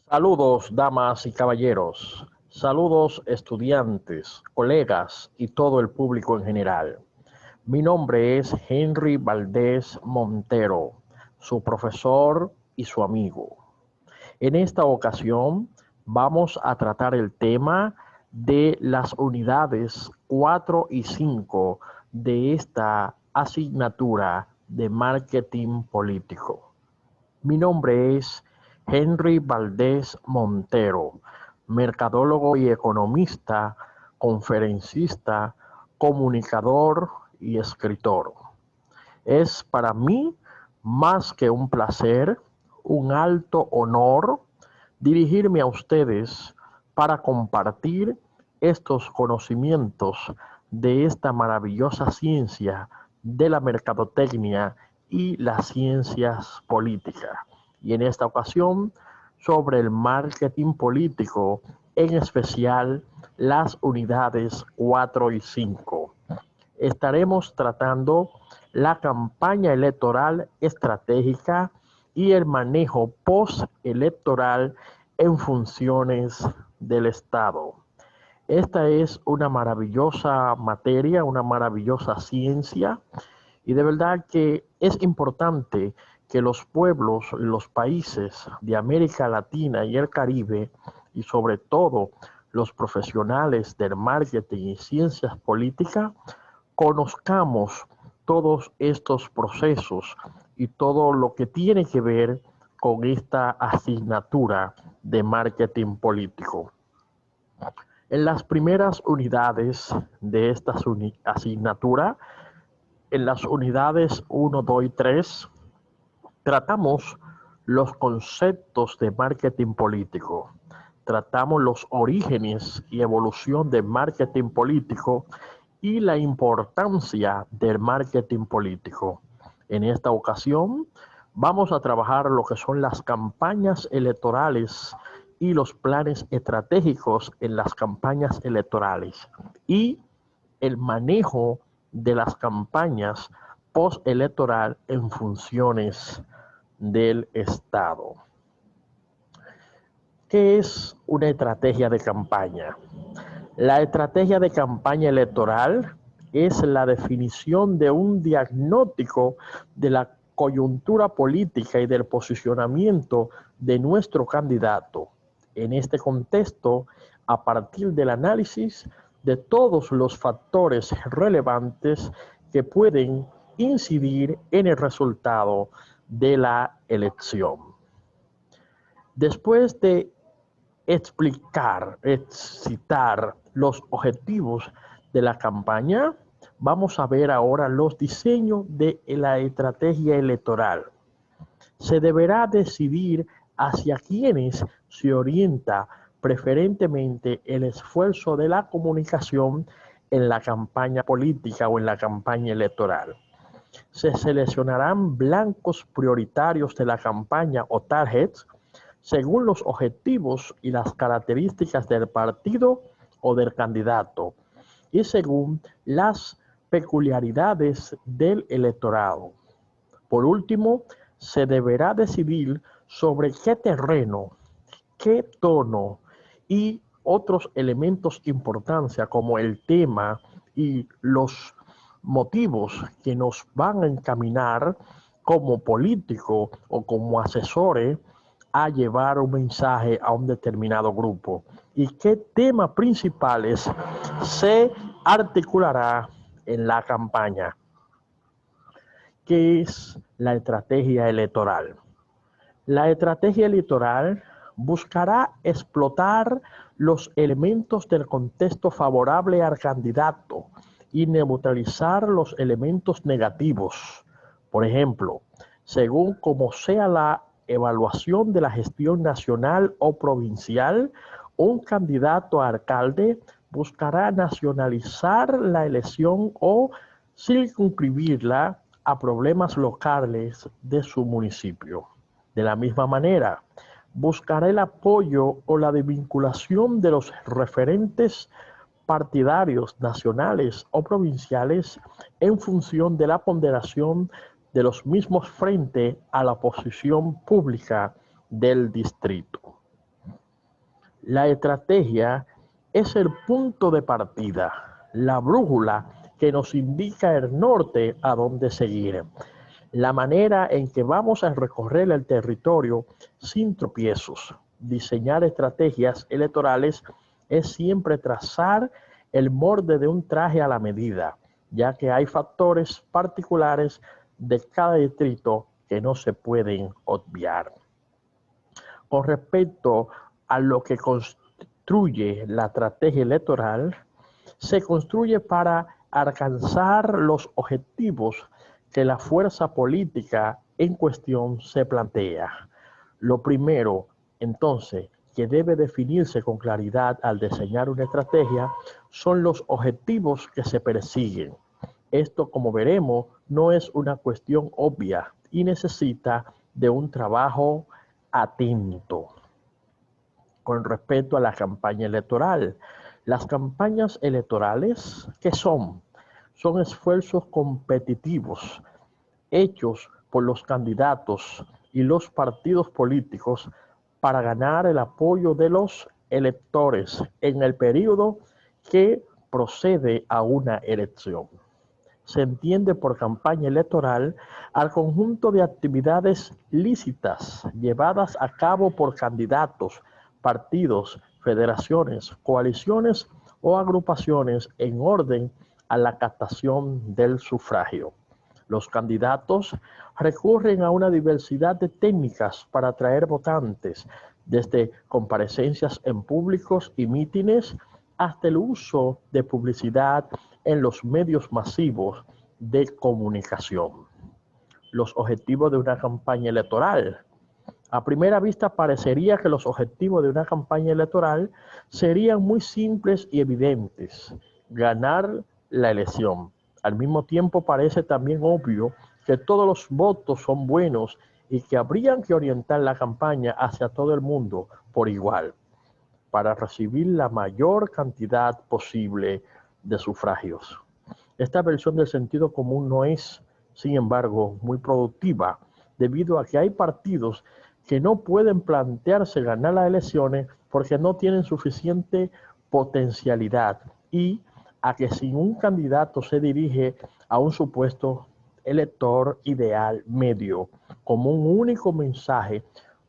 Saludos, damas y caballeros. Saludos, estudiantes, colegas y todo el público en general. Mi nombre es Henry Valdés Montero, su profesor y su amigo. En esta ocasión vamos a tratar el tema de las unidades 4 y 5 de esta asignatura de marketing político. Mi nombre es Henry Valdés Montero, mercadólogo y economista, conferencista, comunicador y escritor. Es para mí más que un placer, un alto honor dirigirme a ustedes para compartir estos conocimientos de esta maravillosa ciencia de la mercadotecnia y las ciencias políticas. Y en esta ocasión sobre el marketing político, en especial las unidades 4 y 5. Estaremos tratando la campaña electoral estratégica y el manejo postelectoral en funciones del Estado. Esta es una maravillosa materia, una maravillosa ciencia, y de verdad que es importante que los pueblos, los países de América Latina y el Caribe, y sobre todo los profesionales del marketing y ciencias políticas, conozcamos todos estos procesos y todo lo que tiene que ver con esta asignatura de marketing político. En las primeras unidades de esta asignatura, en las unidades 1, 2 y 3, tratamos los conceptos de marketing político, tratamos los orígenes y evolución del marketing político y la importancia del marketing político. En esta ocasión vamos a trabajar lo que son las campañas electorales y los planes estratégicos en las campañas electorales y el manejo de las campañas postelectoral en funciones del Estado. ¿Qué es una estrategia de campaña? La estrategia de campaña electoral es la definición de un diagnóstico de la coyuntura política y del posicionamiento de nuestro candidato. En este contexto, a partir del análisis de todos los factores relevantes que pueden incidir en el resultado de la elección. Después de citar los objetivos de la campaña, vamos a ver ahora los diseños de la estrategia electoral. Se deberá decidir hacia quienes se orienta preferentemente el esfuerzo de la comunicación en la campaña política o en la campaña electoral. Se seleccionarán blancos prioritarios de la campaña o targets según los objetivos y las características del partido o del candidato y según las peculiaridades del electorado. Por último, se deberá decidir sobre qué terreno, qué tono y otros elementos de importancia como el tema y los motivos que nos van a encaminar como político o como asesores a llevar un mensaje a un determinado grupo y qué temas principales se articulará en la campaña. ¿Qué es la estrategia electoral? La estrategia electoral buscará explotar los elementos del contexto favorable al candidato y neutralizar los elementos negativos. Por ejemplo, según como sea la evaluación de la gestión nacional o provincial, un candidato a alcalde buscará nacionalizar la elección o circunscribirla a problemas locales de su municipio. De la misma manera, buscará el apoyo o la desvinculación de los referentes partidarios nacionales o provinciales en función de la ponderación de los mismos frente a la posición pública del distrito. La estrategia es el punto de partida, la brújula que nos indica el norte a dónde seguir, la manera en que vamos a recorrer el territorio sin tropiezos. Diseñar estrategias electorales es siempre trazar el molde de un traje a la medida, ya que hay factores particulares de cada distrito que no se pueden obviar. Con respecto a lo que construye la estrategia electoral, se construye para alcanzar los objetivos que la fuerza política en cuestión se plantea. Lo primero, entonces, que debe definirse con claridad al diseñar una estrategia son los objetivos que se persiguen. Esto, como veremos, no es una cuestión obvia y necesita de un trabajo atento. Con respecto a la campaña electoral, las campañas electorales, ¿qué son? Son esfuerzos competitivos hechos por los candidatos y los partidos políticos para ganar el apoyo de los electores en el periodo que procede a una elección. Se entiende por campaña electoral al conjunto de actividades lícitas llevadas a cabo por candidatos, partidos, federaciones, coaliciones o agrupaciones en orden a la captación del sufragio. Los candidatos recurren a una diversidad de técnicas para atraer votantes, desde comparecencias en públicos y mítines hasta el uso de publicidad en los medios masivos de comunicación. Los objetivos de una campaña electoral. A primera vista parecería que los objetivos de una campaña electoral serían muy simples y evidentes. Ganar la elección. Al mismo tiempo parece también obvio que todos los votos son buenos y que habrían que orientar la campaña hacia todo el mundo por igual, para recibir la mayor cantidad posible de sufragios. Esta versión del sentido común no es, sin embargo, muy productiva, debido a que hay partidos que no pueden plantearse ganar las elecciones porque no tienen suficiente potencialidad y a que si un candidato se dirige a un supuesto elector ideal medio como un único mensaje,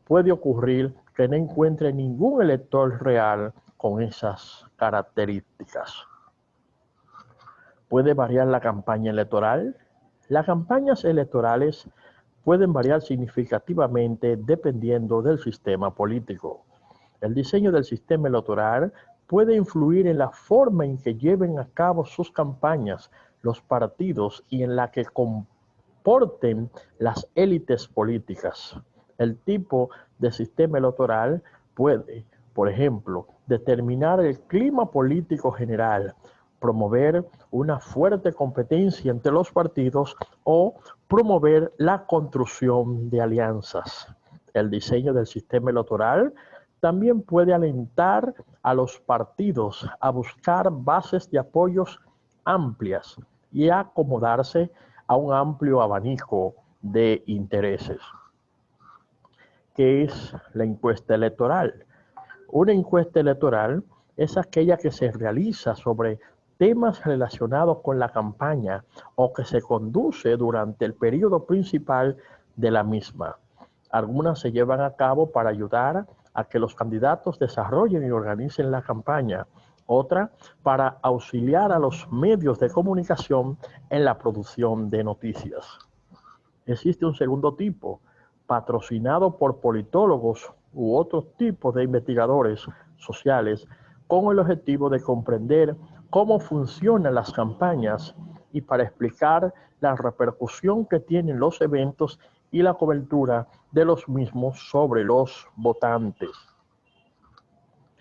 puede ocurrir que no encuentre ningún elector real con esas características. ¿Puede variar la campaña electoral? Las campañas electorales pueden variar significativamente dependiendo del sistema político. El diseño del sistema electoral puede influir en la forma en que lleven a cabo sus campañas los partidos y en la que comporten las élites políticas. El tipo de sistema electoral puede, por ejemplo, determinar el clima político general, promover una fuerte competencia entre los partidos o promover la construcción de alianzas. El diseño del sistema electoral también puede alentar a los partidos a buscar bases de apoyos amplias y a acomodarse a un amplio abanico de intereses. ¿Qué es la encuesta electoral? Una encuesta electoral es aquella que se realiza sobre temas relacionados con la campaña o que se conduce durante el periodo principal de la misma. Algunas se llevan a cabo para ayudar a que los candidatos desarrollen y organicen la campaña, otra para auxiliar a los medios de comunicación en la producción de noticias. Existe un segundo tipo, patrocinado por politólogos u otros tipos de investigadores sociales, con el objetivo de comprender cómo funcionan las campañas y para explicar la repercusión que tienen los eventos y la cobertura de los mismos sobre los votantes.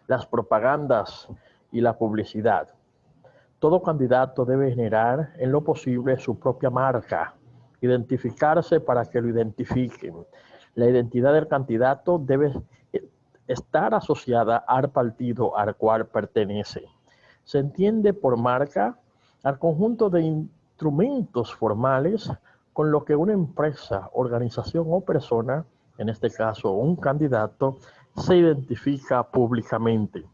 Las propagandas y la publicidad. Todo candidato debe generar en lo posible su propia marca, identificarse para que lo identifiquen. La identidad del candidato debe estar asociada al partido al cual pertenece. Se entiende por marca al conjunto de instrumentos formales con lo que una empresa, organización o persona, en este caso un candidato, se identifica públicamente.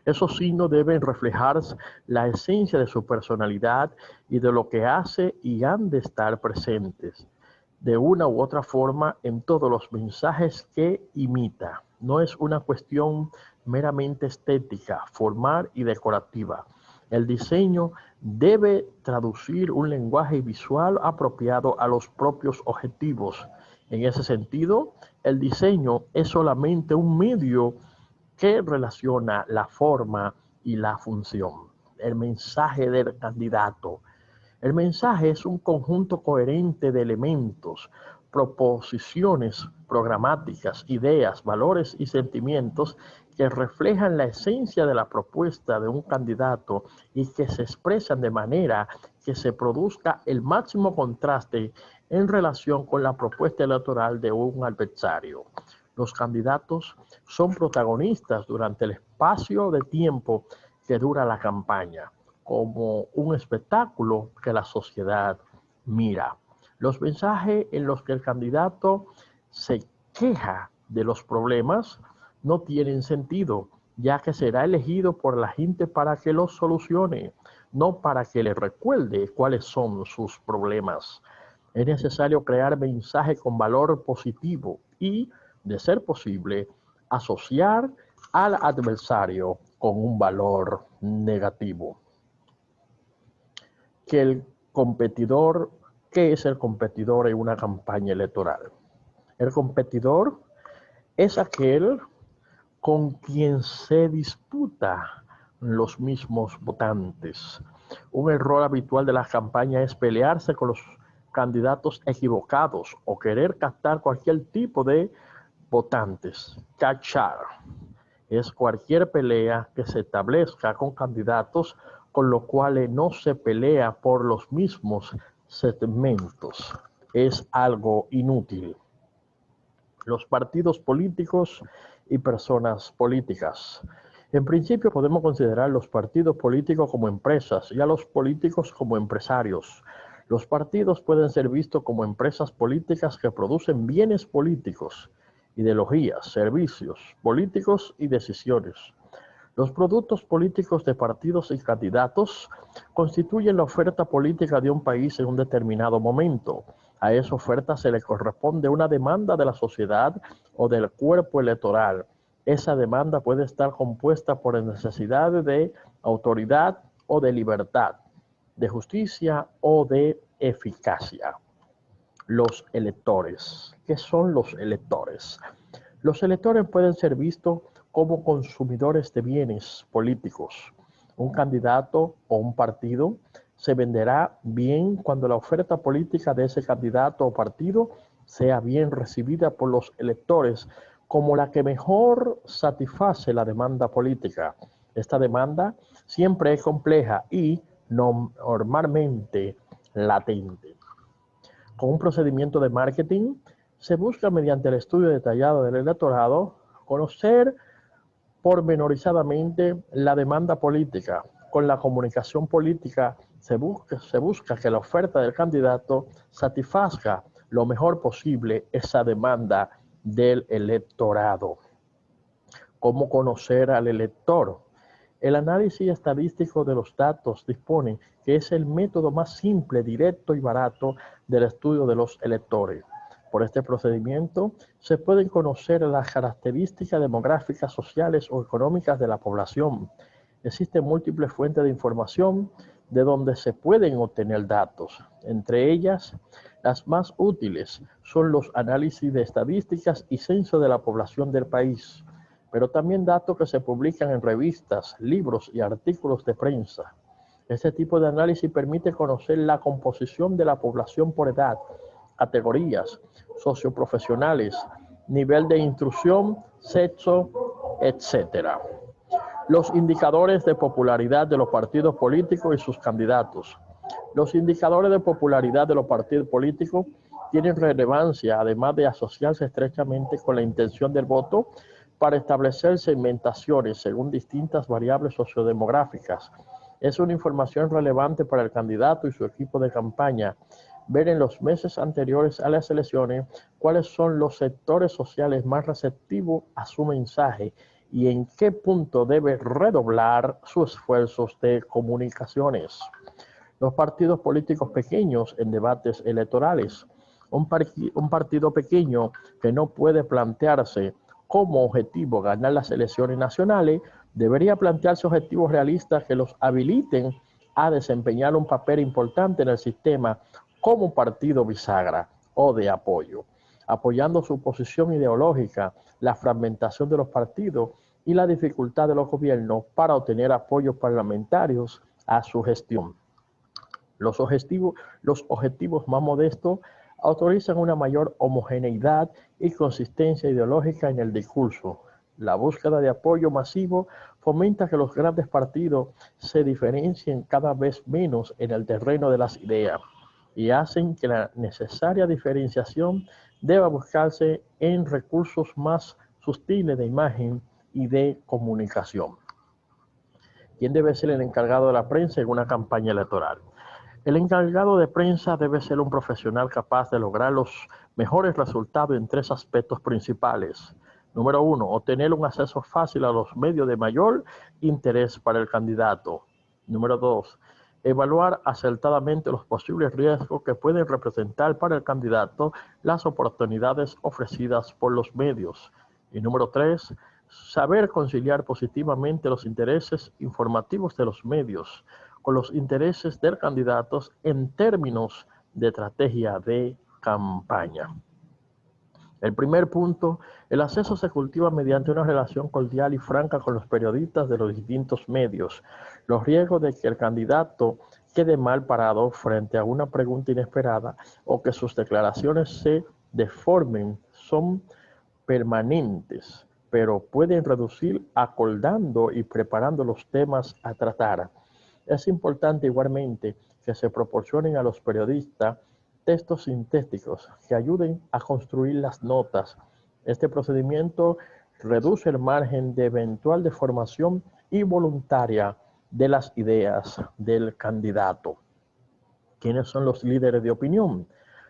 Esos signos deben reflejar la esencia de su personalidad y de lo que hace y han de estar presentes de una u otra forma en todos los mensajes que imita. No es una cuestión meramente estética, formal y decorativa. El diseño debe traducir un lenguaje visual apropiado a los propios objetivos. En ese sentido, el diseño es solamente un medio que relaciona la forma y la función. El mensaje del candidato. El mensaje es un conjunto coherente de elementos, proposiciones programáticas, ideas, valores y sentimientos que reflejan la esencia de la propuesta de un candidato y que se expresan de manera que se produzca el máximo contraste en relación con la propuesta electoral de un adversario. Los candidatos son protagonistas durante el espacio de tiempo que dura la campaña, como un espectáculo que la sociedad mira. Los mensajes en los que el candidato se queja de los problemas no tienen sentido, ya que será elegido por la gente para que los solucione, no para que le recuerde cuáles son sus problemas. Es necesario crear mensajes con valor positivo y, de ser posible, asociar al adversario con un valor negativo. ¿Qué es el competidor en una campaña electoral? El competidor es aquel con quien se disputa los mismos votantes. Un error habitual de las campañas es pelearse con los candidatos equivocados o querer captar cualquier tipo de votantes. Cachar es cualquier pelea que se establezca con candidatos con los cuales no se pelea por los mismos segmentos. Es algo inútil. Los partidos políticos y personas políticas. En principio podemos considerar los partidos políticos como empresas y a los políticos como empresarios. Los partidos pueden ser vistos como empresas políticas que producen bienes políticos, ideologías, servicios políticos y decisiones. Los productos políticos de partidos y candidatos constituyen la oferta política de un país en un determinado momento. A esa oferta se le corresponde una demanda de la sociedad o del cuerpo electoral. Esa demanda puede estar compuesta por necesidades de autoridad o de libertad, de justicia o de eficacia. Los electores. ¿Qué son los electores? Los electores pueden ser vistos como consumidores de bienes políticos. Un candidato o un partido se venderá bien cuando la oferta política de ese candidato o partido sea bien recibida por los electores como la que mejor satisface la demanda política. Esta demanda siempre es compleja y normalmente latente. Con un procedimiento de marketing, se busca mediante el estudio detallado del electorado conocer pormenorizadamente la demanda política. Con la comunicación política se busca que la oferta del candidato satisfaga lo mejor posible esa demanda del electorado. ¿Cómo conocer al elector? El análisis estadístico de los datos dispone que es el método más simple, directo y barato del estudio de los electores. Por este procedimiento se pueden conocer las características demográficas, sociales o económicas de la población. Existen múltiples fuentes de información de donde se pueden obtener datos. Entre ellas, las más útiles son los análisis de estadísticas y censo de la población del país, pero también datos que se publican en revistas, libros y artículos de prensa. Este tipo de análisis permite conocer la composición de la población por edad, categorías socioprofesionales, nivel de instrucción, sexo, etc. Los indicadores de popularidad de los partidos políticos y sus candidatos. Los indicadores de popularidad de los partidos políticos tienen relevancia, además de asociarse estrechamente con la intención del voto, para establecer segmentaciones según distintas variables sociodemográficas. Es una información relevante para el candidato y su equipo de campaña, ver en los meses anteriores a las elecciones cuáles son los sectores sociales más receptivos a su mensaje y en qué punto debe redoblar sus esfuerzos de comunicaciones. Los partidos políticos pequeños en debates electorales. Un partido pequeño que no puede plantearse como objetivo ganar las elecciones nacionales, debería plantearse objetivos realistas que los habiliten a desempeñar un papel importante en el sistema como partido bisagra o de apoyo, apoyando su posición ideológica, la fragmentación de los partidos y la dificultad de los gobiernos para obtener apoyos parlamentarios a su gestión. Los objetivos más modestos autorizan una mayor homogeneidad y consistencia ideológica en el discurso. La búsqueda de apoyo masivo fomenta que los grandes partidos se diferencien cada vez menos en el terreno de las ideas y hacen que la necesaria diferenciación deba buscarse en recursos más sutiles de imagen y de comunicación. ¿Quién debe ser el encargado de la prensa en una campaña electoral? El encargado de prensa debe ser un profesional capaz de lograr los mejores resultados en 3 aspectos principales. Número 1, obtener un acceso fácil a los medios de mayor interés para el candidato. Número 2, evaluar acertadamente los posibles riesgos que pueden representar para el candidato las oportunidades ofrecidas por los medios. Y número 3, saber conciliar positivamente los intereses informativos de los medios con los intereses del candidato en términos de estrategia de campaña. El primer punto, el acceso se cultiva mediante una relación cordial y franca con los periodistas de los distintos medios. Los riesgos de que el candidato quede mal parado frente a una pregunta inesperada o que sus declaraciones se deformen son permanentes, pero pueden reducir acordando y preparando los temas a tratar. Es importante igualmente que se proporcionen a los periodistas textos sintéticos que ayuden a construir las notas. Este procedimiento reduce el margen de eventual deformación involuntaria de las ideas del candidato. ¿Quiénes son los líderes de opinión?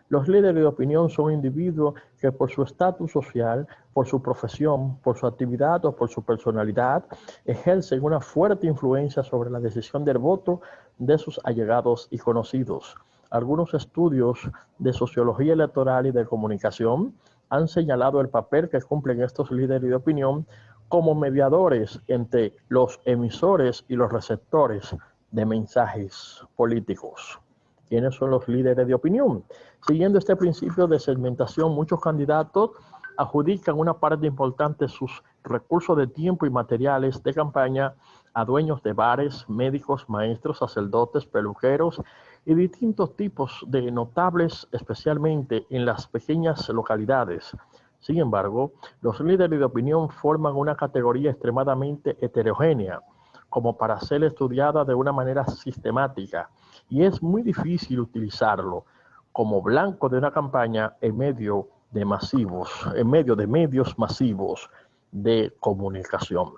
Los líderes de opinión son individuos que por su estatus social, por su profesión, por su actividad o por su personalidad, ejercen una fuerte influencia sobre la decisión del voto de sus allegados y conocidos. Algunos estudios de sociología electoral y de comunicación han señalado el papel que cumplen estos líderes de opinión como mediadores entre los emisores y los receptores de mensajes políticos. ¿Quiénes son los líderes de opinión? Siguiendo este principio de segmentación, muchos candidatos adjudican una parte importante de sus recursos de tiempo y materiales de campaña a dueños de bares, médicos, maestros, sacerdotes, peluqueros y distintos tipos de notables, especialmente en las pequeñas localidades. Sin embargo, los líderes de opinión forman una categoría extremadamente heterogénea, como para ser estudiada de una manera sistemática, y es muy difícil utilizarlo como blanco de una campaña en medio de medios masivos de comunicación.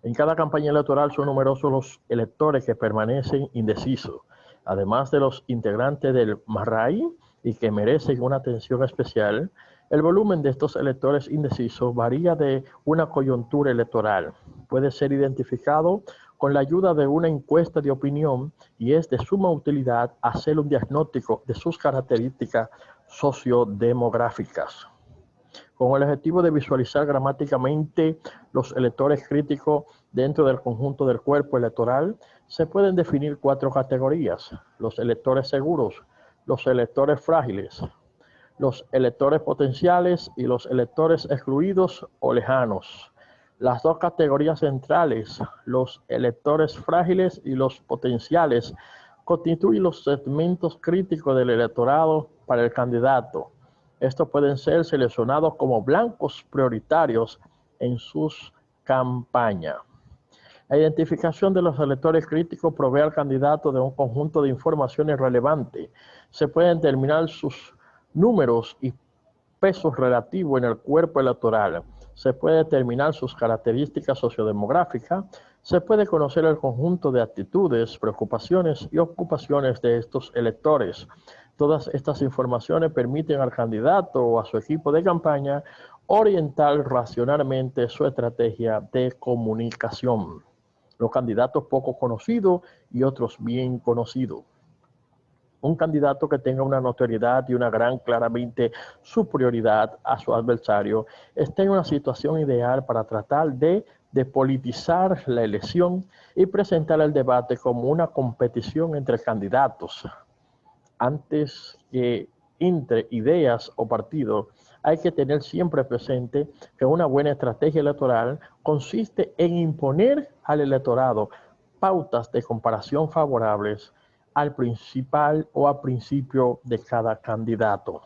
En cada campaña electoral son numerosos los electores que permanecen indecisos, además de los integrantes del MARRAI y que merecen una atención especial. El volumen de estos electores indecisos varía de una coyuntura electoral. Puede ser identificado con la ayuda de una encuesta de opinión y es de suma utilidad hacer un diagnóstico de sus características sociodemográficas. Con el objetivo de visualizar gramáticamente los electores críticos dentro del conjunto del cuerpo electoral, se pueden definir 4 categorías: los electores seguros, los electores frágiles, los electores potenciales y los electores excluidos o lejanos. Las 2 categorías centrales, los electores frágiles y los potenciales, constituyen los segmentos críticos del electorado para el candidato. Estos pueden ser seleccionados como blancos prioritarios en sus campañas. La identificación de los electores críticos provee al candidato de un conjunto de informaciones relevantes. Se pueden determinar sus números y pesos relativos en el cuerpo electoral. se puede determinar sus características sociodemográficas, se puede conocer el conjunto de actitudes, preocupaciones y ocupaciones de estos electores. Todas estas informaciones permiten al candidato o a su equipo de campaña orientar racionalmente su estrategia de comunicación. Los candidatos poco conocidos y otros bien conocidos. Un candidato que tenga una notoriedad y una gran claramente superioridad a su adversario está en una situación ideal para tratar de depolitizar la elección y presentar el debate como una competición entre candidatos. Antes que entre ideas o partidos, hay que tener siempre presente que una buena estrategia electoral consiste en imponer al electorado pautas de comparación favorables al principal o al principio de cada candidato.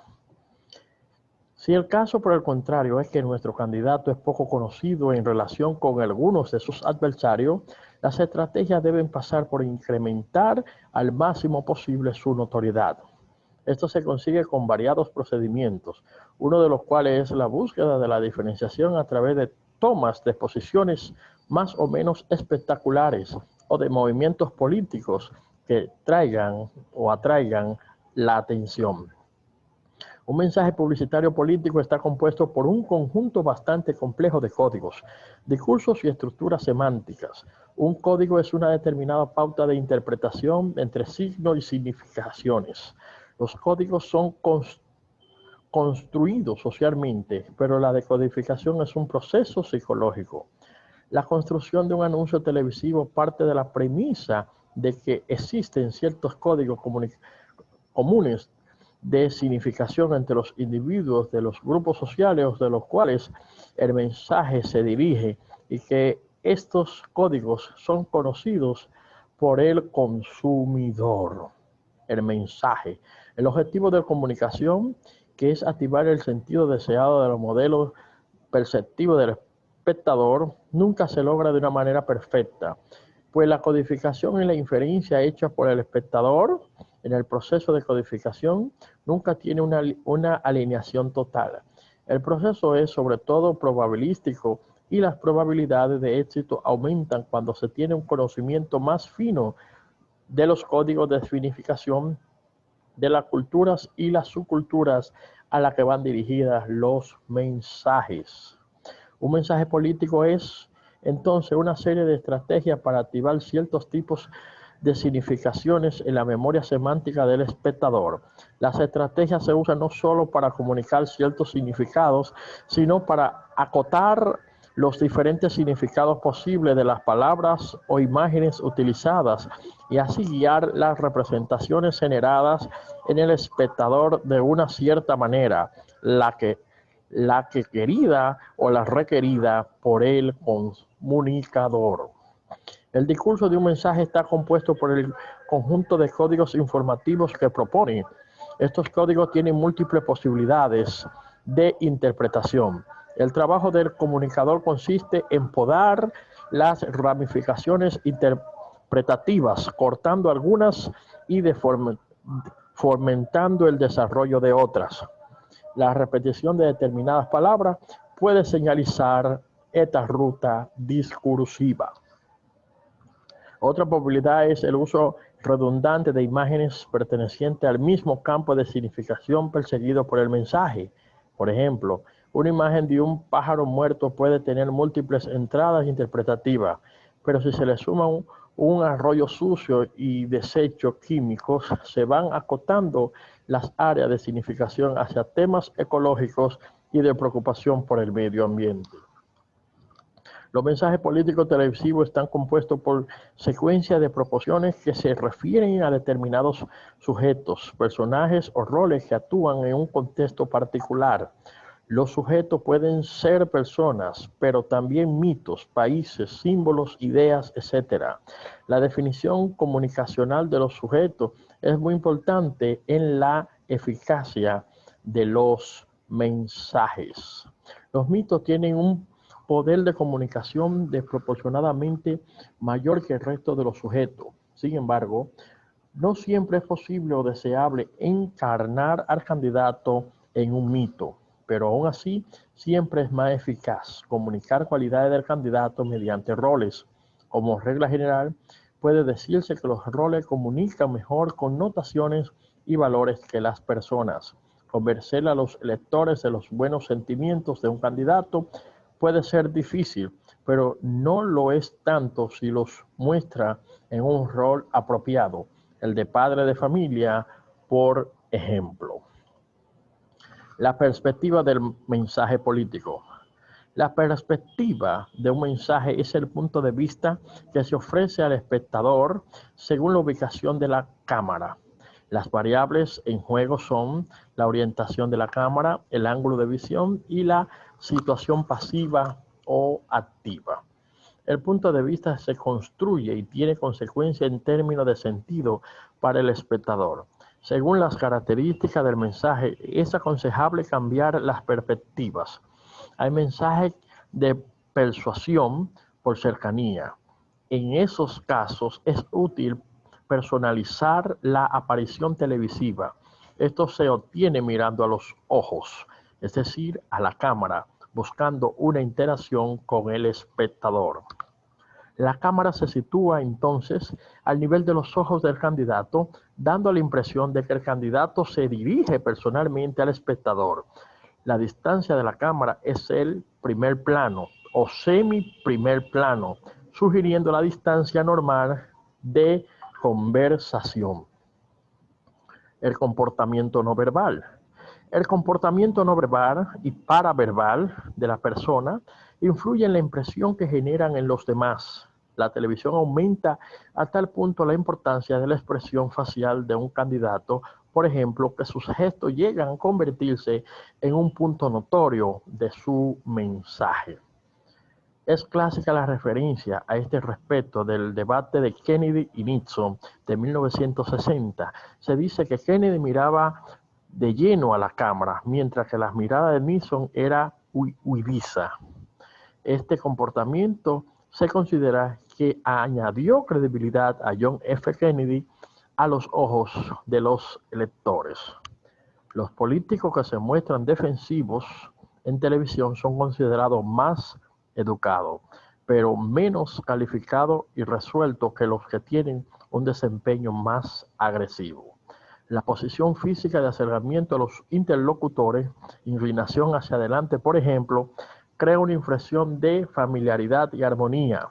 Si el caso, por el contrario, es que nuestro candidato es poco conocido en relación con algunos de sus adversarios, las estrategias deben pasar por incrementar al máximo posible su notoriedad. Esto se consigue con variados procedimientos, uno de los cuales es la búsqueda de la diferenciación a través de tomas de posiciones más o menos espectaculares o de movimientos políticos que traigan o atraigan la atención. Un mensaje publicitario político está compuesto por un conjunto bastante complejo de códigos, discursos y estructuras semánticas. Un código es una determinada pauta de interpretación entre signos y significaciones. Los códigos son construidos socialmente, pero la decodificación es un proceso psicológico. La construcción de un anuncio televisivo parte de la premisa de que existen ciertos códigos comunes de significación entre los individuos de los grupos sociales de los cuales el mensaje se dirige y que estos códigos son conocidos por el consumidor. El mensaje. El objetivo de la comunicación, que es activar el sentido deseado de los modelos perceptivos del espectador, nunca se logra de una manera perfecta, pues la codificación y la inferencia hecha por el espectador en el proceso de codificación nunca tiene una alineación total. El proceso es sobre todo probabilístico y las probabilidades de éxito aumentan cuando se tiene un conocimiento más fino de los códigos de significación de las culturas y las subculturas a las que van dirigidas los mensajes. Un mensaje político es entonces una serie de estrategias para activar ciertos tipos de significaciones en la memoria semántica del espectador. Las estrategias se usan no solo para comunicar ciertos significados, sino para acotar los diferentes significados posibles de las palabras o imágenes utilizadas y así guiar las representaciones generadas en el espectador de una cierta manera, la que querida o la requerida por el comunicador. El discurso de un mensaje está compuesto por el conjunto de códigos informativos que propone. Estos códigos tienen múltiples posibilidades de interpretación. El trabajo del comunicador consiste en podar las ramificaciones interpretativas, cortando algunas y fomentando el desarrollo de otras. La repetición de determinadas palabras puede señalizar esta ruta discursiva. Otra posibilidad es el uso redundante de imágenes pertenecientes al mismo campo de significación perseguido por el mensaje. Por ejemplo, una imagen de un pájaro muerto puede tener múltiples entradas interpretativas, pero si se le suma un arroyo sucio y desechos químicos, se van acotando las áreas de significación hacia temas ecológicos y de preocupación por el medio ambiente. Los mensajes políticos televisivos están compuestos por secuencias de proporciones que se refieren a determinados sujetos, personajes o roles que actúan en un contexto particular. Los sujetos pueden ser personas, pero también mitos, países, símbolos, ideas, etc. La definición comunicacional de los sujetos es muy importante en la eficacia de los mensajes. Los mitos tienen un poder de comunicación desproporcionadamente mayor que el resto de los sujetos. Sin embargo, no siempre es posible o deseable encarnar al candidato en un mito. pero aún así siempre es más eficaz comunicar cualidades del candidato mediante roles. Como regla general, puede decirse que los roles comunican mejor connotaciones y valores que las personas. Convencer a los electores de los buenos sentimientos de un candidato puede ser difícil, pero no lo es tanto si los muestra en un rol apropiado, el de padre de familia, por ejemplo. La perspectiva del mensaje político. La perspectiva de un mensaje es el punto de vista que se ofrece al espectador según la ubicación de la cámara. Las variables en juego son la orientación de la cámara, el ángulo de visión y la situación pasiva o activa. El punto de vista se construye y tiene consecuencias en términos de sentido para el espectador. Según las características del mensaje, es aconsejable cambiar las perspectivas. Hay mensajes de persuasión por cercanía. En esos casos es útil personalizar la aparición televisiva. Esto se obtiene mirando a los ojos, es decir, a la cámara, buscando una interacción con el espectador. La cámara se sitúa entonces al nivel de los ojos del candidato, dando la impresión de que el candidato se dirige personalmente al espectador. La distancia de la cámara es el primer plano o semi-primer plano, sugiriendo la distancia normal de conversación. El comportamiento no verbal. El comportamiento no verbal y paraverbal de la persona influye en la impresión que generan en los demás. La televisión aumenta a tal punto la importancia de la expresión facial de un candidato, por ejemplo, que sus gestos llegan a convertirse en un punto notorio de su mensaje. Es clásica la referencia a este respecto del debate de Kennedy y Nixon de 1960. Se dice que Kennedy miraba de lleno a la cámara, mientras que la mirada de Nixon era huidiza. Este comportamiento se considera que añadió credibilidad a John F. Kennedy a los ojos de los electores. Los políticos que se muestran defensivos en televisión son considerados más educados, pero menos calificados y resueltos que los que tienen un desempeño más agresivo. La posición física de acercamiento a los interlocutores, inclinación hacia adelante, por ejemplo, crea una impresión de familiaridad y armonía.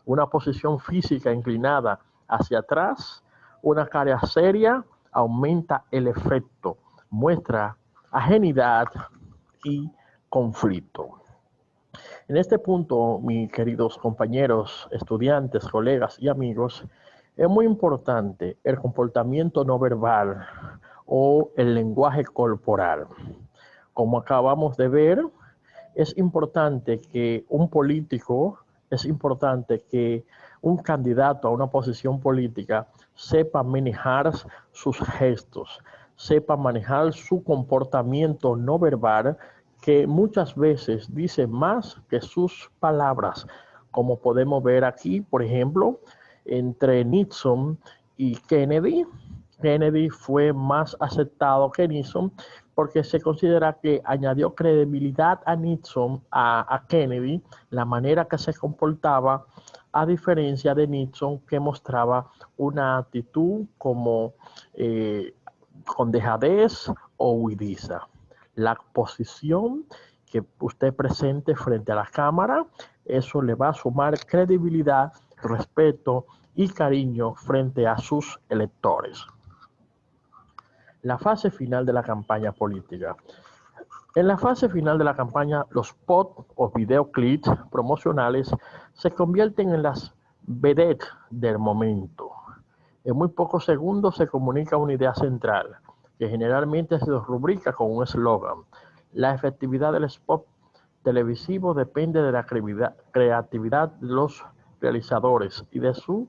Una posición física inclinada hacia atrás, una cara seria, aumenta el efecto, muestra ajenidad y conflicto. En este punto, mis queridos compañeros, estudiantes, colegas y amigos, es muy importante el comportamiento no verbal o el lenguaje corporal. Como acabamos de ver, es importante que un político, es importante que un candidato a una posición política sepa manejar sus gestos, sepa manejar su comportamiento no verbal, que muchas veces dice más que sus palabras, como podemos ver aquí, por ejemplo, entre Nixon y Kennedy. Kennedy fue más aceptado que Nixon porque se considera que añadió credibilidad a Nixon, a Kennedy, la manera que se comportaba, a diferencia de Nixon, que mostraba una actitud como con dejadez o huidiza. La posición que usted presente frente a la cámara, eso le va a sumar credibilidad, respeto y cariño frente a sus electores. La fase final de la campaña política. En la fase final de la campaña, los spots o videoclips promocionales se convierten en las vedettes del momento. En muy pocos segundos se comunica una idea central, que generalmente se rubrica con un eslogan. La efectividad del spot televisivo depende de la creatividad de los realizadores y de su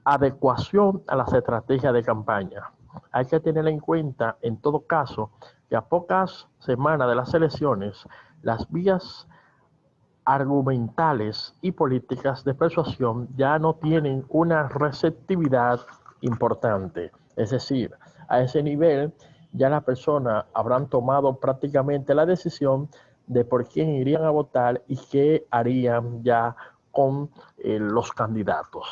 adecuación a las estrategias de campaña. Hay que tener en cuenta, en todo caso, que a pocas semanas de las elecciones, las vías argumentales y políticas de persuasión ya no tienen una receptividad importante. Es decir, a ese nivel ya las personas habrán tomado prácticamente la decisión de por quién irían a votar y qué harían ya con los candidatos.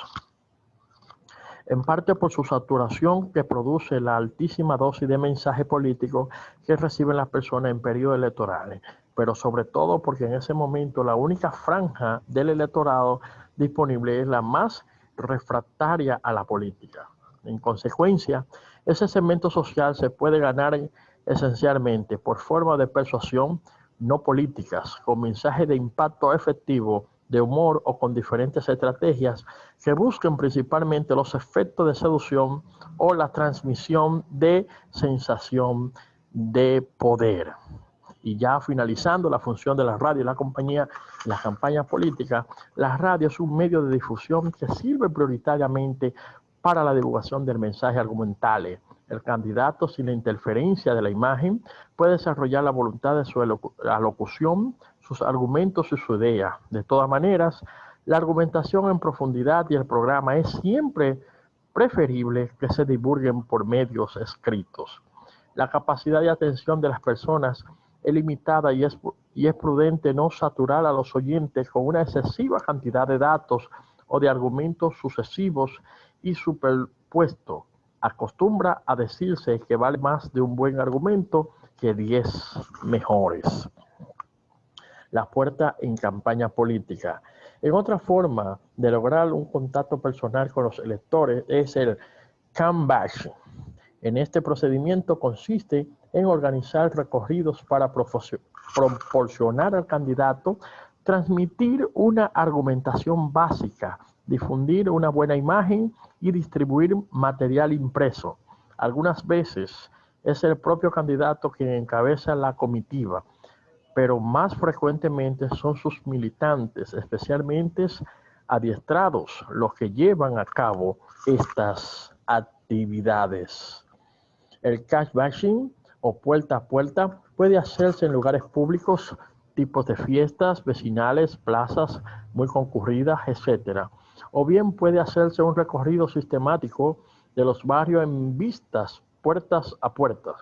En parte por su saturación que produce la altísima dosis de mensaje político que reciben las personas en periodos electorales, pero sobre todo porque en ese momento la única franja del electorado disponible es la más refractaria a la política. En consecuencia, ese segmento social se puede ganar esencialmente por forma de persuasión, no políticas, con mensajes de impacto efectivo, de humor o con diferentes estrategias que busquen principalmente los efectos de seducción o la transmisión de sensación de poder. Y ya finalizando la función de la radio y la campaña política, la radio es un medio de difusión que sirve prioritariamente para la divulgación del mensaje argumental. El candidato, sin la interferencia de la imagen, puede desarrollar la voluntad de su alocución, sus argumentos y su idea. De todas maneras, la argumentación en profundidad y el programa es siempre preferible que se divulguen por medios escritos. La capacidad de atención de las personas es limitada y es prudente no saturar a los oyentes con una excesiva cantidad de datos o de argumentos sucesivos y superpuestos. Acostumbra a decirse que vale más de un buen argumento que 10 mejores. La puerta en campaña política. En otra forma de lograr un contacto personal con los electores es el canvassing. En este procedimiento consiste en organizar recorridos para proporcionar al candidato transmitir una argumentación básica, difundir una buena imagen y distribuir material impreso. Algunas veces es el propio candidato quien encabeza la comitiva, pero más frecuentemente son sus militantes, especialmente adiestrados, los que llevan a cabo estas actividades. El canvassing o puerta a puerta puede hacerse en lugares públicos, tipos de fiestas vecinales, plazas muy concurridas, etc. O bien puede hacerse un recorrido sistemático de los barrios en vistas, puertas a puertas.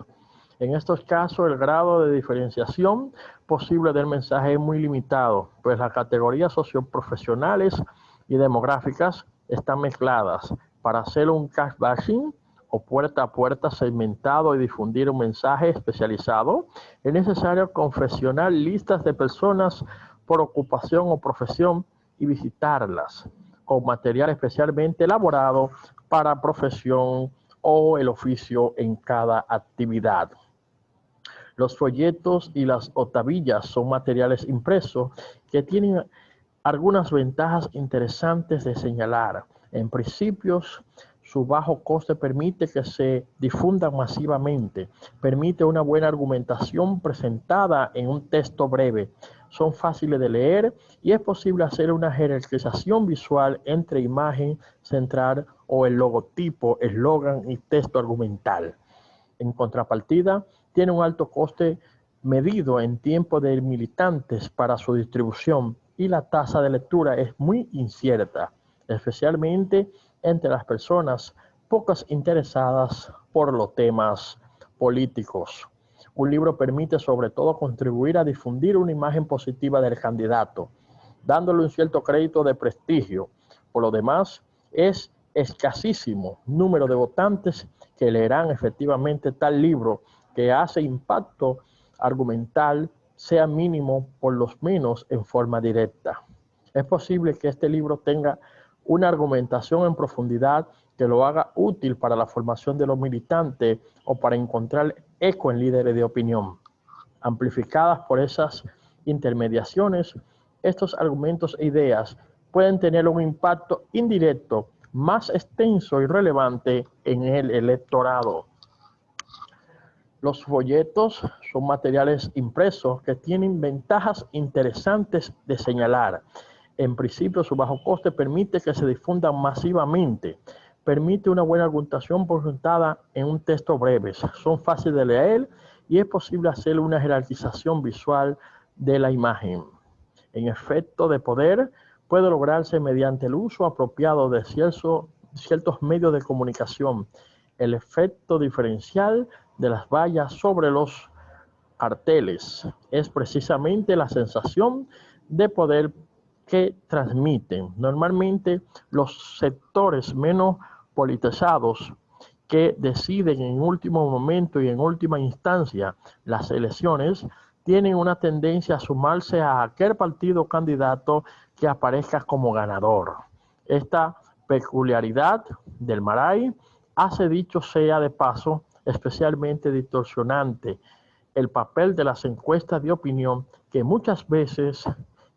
En estos casos, el grado de diferenciación posible del mensaje es muy limitado, pues las categorías socioprofesionales y demográficas están mezcladas. Para hacer un canvassing o puerta a puerta segmentado y difundir un mensaje especializado, es necesario confeccionar listas de personas por ocupación o profesión y visitarlas con material especialmente elaborado para profesión o el oficio en cada actividad. Los folletos y las octavillas son materiales impresos que tienen algunas ventajas interesantes de señalar. En principio, su bajo coste permite que se difundan masivamente, permite una buena argumentación presentada en un texto breve, son fáciles de leer y es posible hacer una jerarquización visual entre imagen central o el logotipo, eslogan y texto argumental. En contrapartida, tiene un alto coste medido en tiempo de militantes para su distribución y la tasa de lectura es muy incierta, especialmente entre las personas pocas interesadas por los temas políticos. Un libro permite sobre todo contribuir a difundir una imagen positiva del candidato, dándole un cierto crédito de prestigio. Por lo demás, es escasísimo número de votantes que leerán efectivamente tal libro que hace impacto argumental sea mínimo por lo menos en forma directa. Es posible que este libro tenga una argumentación en profundidad que lo haga útil para la formación de los militantes o para encontrar eco en líderes de opinión. Amplificadas por esas intermediaciones, estos argumentos e ideas pueden tener un impacto indirecto más extenso y relevante en el electorado. Los folletos son materiales impresos que tienen ventajas interesantes de señalar. En principio, su bajo coste permite que se difundan masivamente. Permite una buena argumentación presentada en un texto breve. Son fáciles de leer y es posible hacer una jerarquización visual de la imagen. En efecto de poder puede lograrse mediante el uso apropiado de ciertos medios de comunicación. El efecto diferencial de las vallas sobre los carteles. Es precisamente la sensación de poder que transmiten. Normalmente los sectores menos politizados que deciden en último momento y en última instancia las elecciones tienen una tendencia a sumarse a aquel partido candidato que aparezca como ganador. Esta peculiaridad del Maray hace, dicho sea de paso, especialmente distorsionante el papel de las encuestas de opinión que muchas veces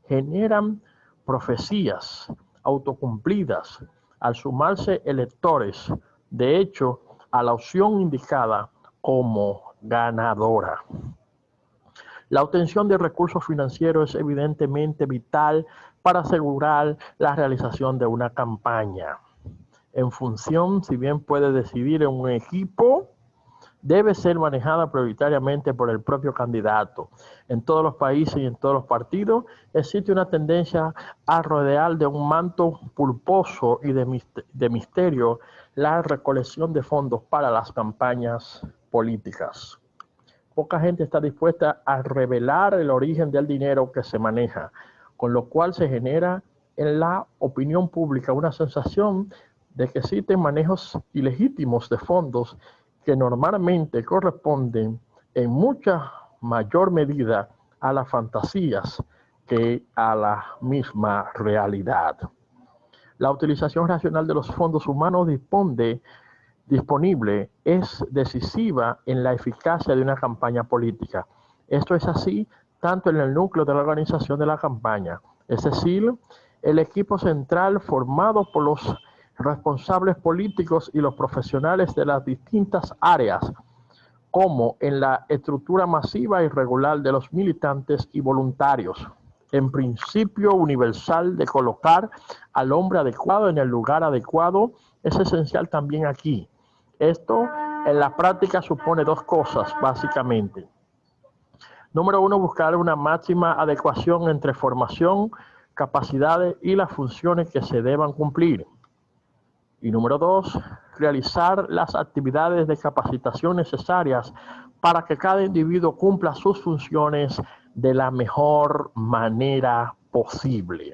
generan profecías autocumplidas al sumarse electores, de hecho, a la opción indicada como ganadora. La obtención de recursos financieros es evidentemente vital para asegurar la realización de una campaña. En función, si bien puede decidir en un equipo, debe ser manejada prioritariamente por el propio candidato. En todos los países y en todos los partidos existe una tendencia a rodear de un manto pulposo y de misterio la recolección de fondos para las campañas políticas. Poca gente está dispuesta a revelar el origen del dinero que se maneja, con lo cual se genera en la opinión pública una sensación de que existen manejos ilegítimos de fondos que normalmente corresponden en mucha mayor medida a las fantasías que a la misma realidad. La utilización racional de los fondos humanos disponible es decisiva en la eficacia de una campaña política. Esto es así tanto en el núcleo de la organización de la campaña, es decir, el equipo central formado por los responsables políticos y los profesionales de las distintas áreas, como en la estructura masiva y regular de los militantes y voluntarios. En principio universal de colocar al hombre adecuado en el lugar adecuado es esencial también aquí. Esto en la práctica supone dos cosas, básicamente. Número uno, buscar una máxima adecuación entre formación, capacidades y las funciones que se deban cumplir. Y número dos, realizar las actividades de capacitación necesarias para que cada individuo cumpla sus funciones de la mejor manera posible.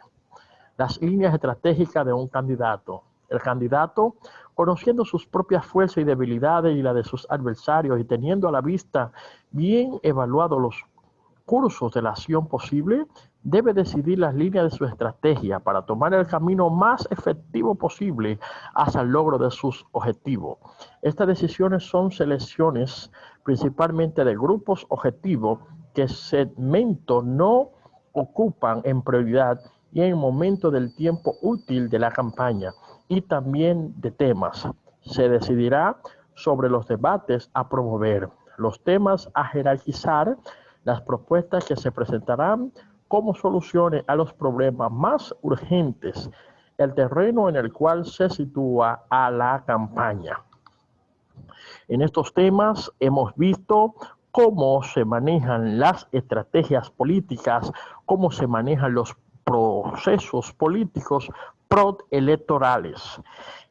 Las líneas estratégicas de un candidato. El candidato, conociendo sus propias fuerzas y debilidades y las de sus adversarios y teniendo a la vista bien evaluados los cursos de la acción posible, debe decidir las líneas de su estrategia para tomar el camino más efectivo posible hacia el logro de sus objetivos. Estas decisiones son selecciones principalmente de grupos objetivos que segmentos no ocupan en prioridad y en el momento del tiempo útil de la campaña, y también de temas. Se decidirá sobre los debates a promover, los temas a jerarquizar, las propuestas que se presentarán como soluciones a los problemas más urgentes, el terreno en el cual se sitúa a la campaña. En estos temas hemos visto cómo se manejan las estrategias políticas, cómo se manejan los procesos políticos proelectorales.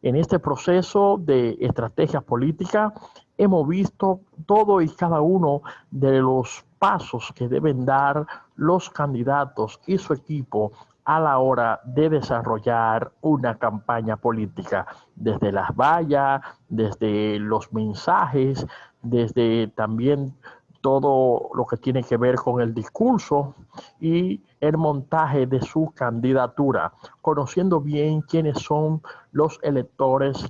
En este proceso de estrategia política hemos visto todo y cada uno de los pasos que deben dar los candidatos y su equipo a la hora de desarrollar una campaña política, desde las vallas, desde los mensajes, desde también todo lo que tiene que ver con el discurso y el montaje de su candidatura, conociendo bien quiénes son los electores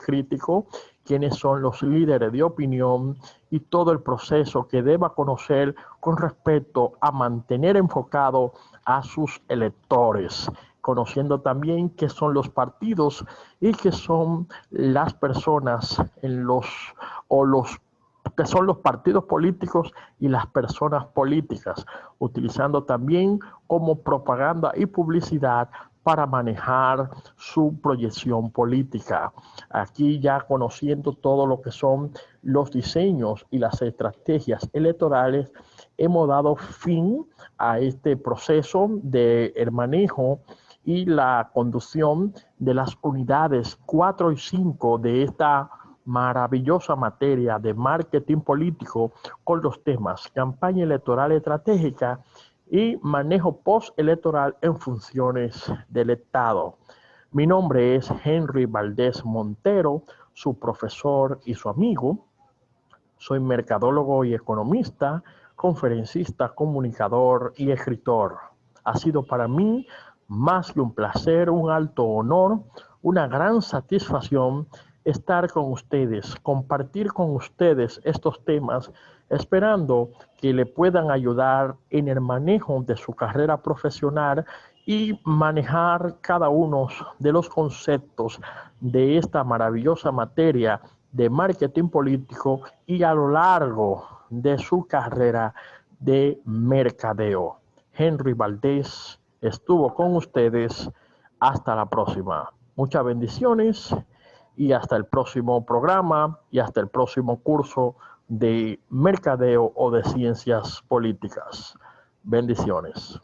críticos, quiénes son los líderes de opinión y todo el proceso que deba conocer con respecto a mantener enfocado a sus electores, conociendo también qué son los partidos y qué son las personas que son los partidos políticos y las personas políticas, utilizando también como propaganda y publicidad para manejar su proyección política. Aquí ya conociendo todo lo que son los diseños y las estrategias electorales, hemos dado fin a este proceso del manejo y la conducción de las unidades 4 y 5 de esta maravillosa materia de marketing político con los temas campaña electoral estratégica y manejo postelectoral en funciones del Estado. Mi nombre es Henry Valdés Montero, su profesor y su amigo. Soy mercadólogo y economista, conferencista, comunicador y escritor. Ha sido para mí más que un placer, un alto honor, una gran satisfacción estar con ustedes, compartir con ustedes estos temas, esperando que le puedan ayudar en el manejo de su carrera profesional y manejar cada uno de los conceptos de esta maravillosa materia de marketing político y a lo largo de su carrera de mercadeo. Henry Valdés estuvo con ustedes. Hasta la próxima. Muchas bendiciones y hasta el próximo programa y hasta el próximo curso de mercadeo o de ciencias políticas. Bendiciones.